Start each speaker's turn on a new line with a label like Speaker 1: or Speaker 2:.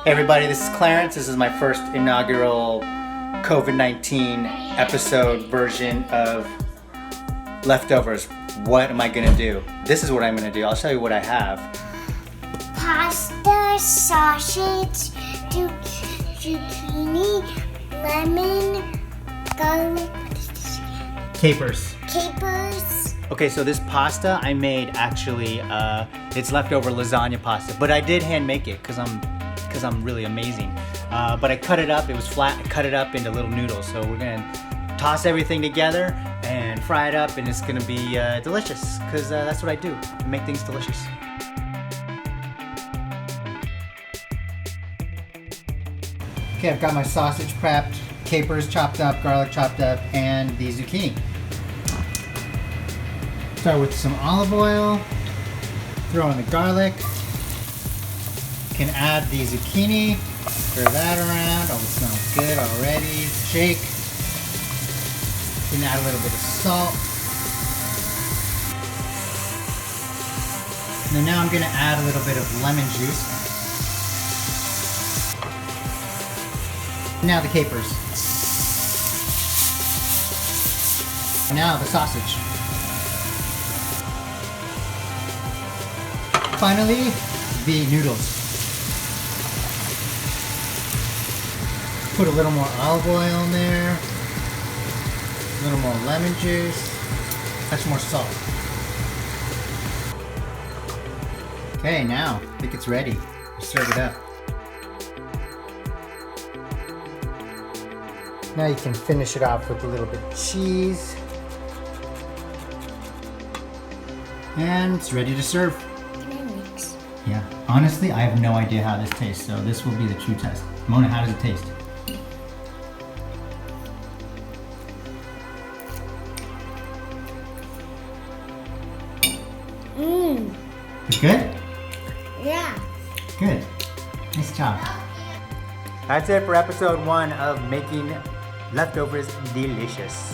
Speaker 1: Hey everybody, this is Clarence. This is my first inaugural COVID-19 episode version of Leftovers. What am I gonna do? This is what I'm gonna do. I'll show you what I have.
Speaker 2: Pasta, sausage, zucchini, lemon, garlic,
Speaker 1: Capers.
Speaker 2: capers.
Speaker 1: Okay, so this pasta I made actually, it's leftover lasagna pasta, but I did hand make it because I'm really amazing. But I cut it up, it was flat, I cut it up into little noodles. So we're gonna toss everything together and fry it up, and it's gonna be delicious because that's what I do, I make things delicious. Okay, I've got my sausage prepped, capers chopped up, garlic chopped up, and the zucchini. Start with some olive oil, throw in the garlic, can add the zucchini, stir that around. Oh, it smells good already. Shake. Can add a little bit of salt. And then now I'm gonna add a little bit of lemon juice. Now the capers. Now the sausage. Finally, the noodles. Put a little more olive oil in there, a little more lemon juice, touch more salt. Okay, now I think it's ready. Serve it up. Now you can finish it off with a little bit of cheese. And it's ready to serve. Yeah, honestly, I have no idea how this tastes, so this will be the true test. Mona, how does it taste? It's good?
Speaker 2: Yeah.
Speaker 1: Good. Nice job. That's it for episode 1 of making leftovers delicious.